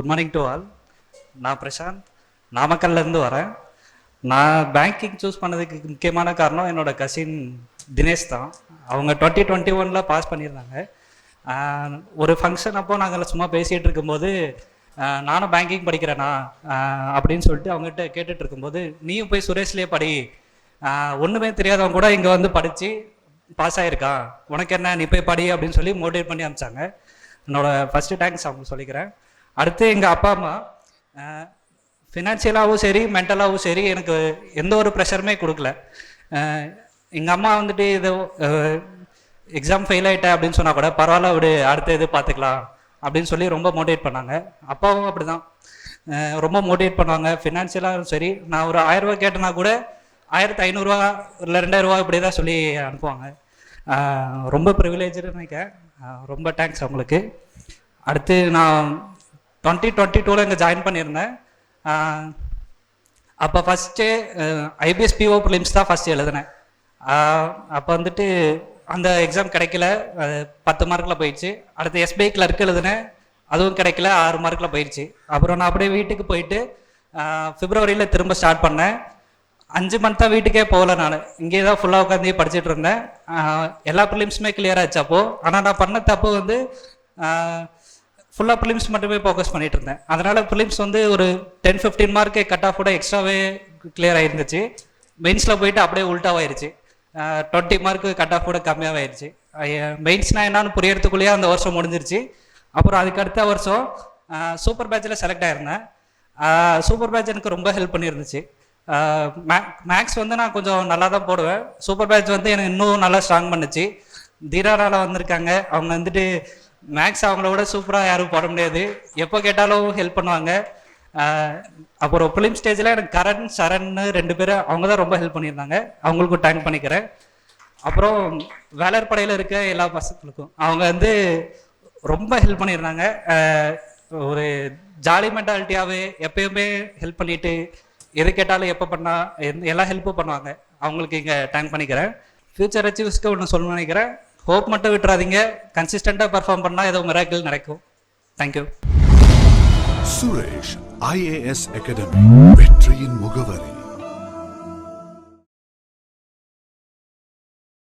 Good morning to all. நான் பிரசாந்த், நாமக்கல்லேருந்து வரேன். நான் பேங்கிங் சூஸ் பண்ணதுக்கு முக்கியமான காரணம் என்னோடய கசின் தினேஷ் தான். அவங்க 2021 பாஸ் பண்ணியிருந்தாங்க. ஒரு ஃபங்க்ஷன் அப்போ நாங்கள் சும்மா பேசிகிட்டு இருக்கும்போது நானும் பேங்கிங் படிக்கிறேண்ணா அப்படின்னு சொல்லிட்டு அவங்ககிட்ட கேட்டுட்டு இருக்கும்போது, நீயும் போய் சுரேஷ்லேயே படி, ஒன்றுமே தெரியாதவங்க கூட இங்கே வந்து படித்து பாஸ் ஆகிருக்கான், உனக்கு என்ன, நீ போய் படி அப்படின்னு சொல்லி மோட்டிவேட் பண்ணி அனுப்பிச்சாங்க. என்னோடய ஃபஸ்ட்டு தேங்க்ஸ் அவங்க சொல்லிக்கிறேன். அடுத்து எங்கள் அப்பா அம்மா ஃபினான்ஷியலாகவும் சரி மென்டலாகவும் சரி எனக்கு எந்த ஒரு ப்ரெஷருமே கொடுக்கல. எங்கள் அம்மா வந்துட்டு இது எக்ஸாம் ஃபெயில் ஆகிட்டேன் அப்படின்னு சொன்னால் கூட பரவாயில்ல விடு, அடுத்த இது பார்த்துக்கலாம் அப்படின்னு சொல்லி ரொம்ப மோட்டிவேட் பண்ணாங்க. அப்பாவும் அப்படி தான் ரொம்ப மோட்டிவேட் பண்ணுவாங்க. ஃபினான்ஷியலாகவும் சரி, நான் ஒரு 1000 ரூபா கேட்டேன்னா கூட 1500 இல்லை 2000 இப்படி தான் சொல்லி அனுப்புவாங்க. ரொம்ப ப்ரிவிலேஜ்னு நினைக்கிறேன். ரொம்ப தேங்க்ஸ் அவங்களுக்கு. அடுத்து நான் 2022 இங்கே ஜாயின் பண்ணியிருந்தேன். அப்போ ஃபஸ்ட்டு ஐபிஎஸ் பிஓ ப்ரிலிம்ஸ் தான் ஃபஸ்ட்டு எழுதினேன். அப்போ வந்துட்டு அந்த எக்ஸாம் கிடைக்கல, 10 மார்க்கில் போயிடுச்சு. அடுத்து எஸ்பிஐ கிளர்க் எழுதினேன், அதுவும் கிடைக்கல, 6 மார்க்கில் போயிடுச்சு. அப்புறம் நான் அப்படியே வீட்டுக்கு போயிட்டு பிப்ரவரியில் திரும்ப ஸ்டார்ட் பண்ணேன். 5 மந்த்தாக வீட்டுக்கே போகல, நான் இங்கே தான் ஃபுல்லாக உட்காந்து படிச்சுட்டு இருந்தேன். எல்லா ப்ரிலிம்ஸுமே கிளியர் ஆச்சு அப்போது. ஆனால் நான் பண்ண தப்பு வந்து ஃபுல்லாக ப்ரிலிம்ஸ் மட்டுமே ஃபோக்கஸ் பண்ணிகிட்டு இருந்தேன். அதனால் ப்ரிலிம்ஸ் வந்து ஒரு 10-15 மார்க்கு கட் ஆஃப் கூட எக்ஸ்ட்ராவே கிளியர் ஆகிருந்துச்சு. மெயின்ஸில் போயிட்டு அப்படியே உல்ட்டாவாயிருச்சு, 20 மார்க்கு கட் ஆஃப் கூட கம்மியாக ஆயிடுச்சு. மெயின்ஸ்னால் என்னன்னு புரியறதுக்குள்ளேயே அந்த வருஷம் முடிஞ்சிருச்சு. அப்புறம் அதுக்கு அடுத்த வருஷம் சூப்பர் பேட்சில் செலக்ட் ஆகிருந்தேன். சூப்பர் பேட்ச் எனக்கு ரொம்ப ஹெல்ப் பண்ணியிருந்துச்சு. மேக்ஸ் வந்து நான் கொஞ்சம் நல்லா தான் போடுவேன். சூப்பர் பேட்ச் வந்து எனக்கு இன்னும் நல்லா ஸ்ட்ராங் பண்ணுச்சு. தீரானால வந்திருக்காங்க, அவங்க வந்துட்டு மேக்ஸ் அவங்கள விட சூப்பராக யாரும் போட முடியாது, எப்போ கேட்டாலும் ஹெல்ப் பண்ணுவாங்க. அப்புறம் ஃபிலிம் ஸ்டேஜில் எனக்கு கரண் சரண்னு 2 பேர் அவங்க தான் ரொம்ப ஹெல்ப் பண்ணியிருந்தாங்க, அவங்களுக்கும் தேங்க் பண்ணிக்கிறேன். அப்புறம் வேலற்படையில் இருக்க எல்லா பசங்களுக்கும் அவங்க வந்து ரொம்ப ஹெல்ப் பண்ணியிருந்தாங்க. ஒரு ஜாலி மென்டாலிட்டியாகவே எப்பயுமே ஹெல்ப் பண்ணிவிட்டு எது கேட்டாலும் எப்போ பண்ணால் எல்லா ஹெல்ப்பும் பண்ணுவாங்க. அவங்களுக்கு இங்கே தேங்க் பண்ணிக்கிறேன். ஃப்யூச்சர் அச்சீவ்ஸ்க்கு ஒன்று சொல்லணும்னு நினைக்கிறேன். ஹோப் மட்டும் விட்டுறாதீங்க, கன்சிஸ்டண்ட்டாக பர்ஃபார்ம் பண்ணால் ஏதோ மிராக்கிள் நடக்கும். தேங்க்யூ. சுரேஷ் IAS அகாடமி, வெற்றியின் முகவரி.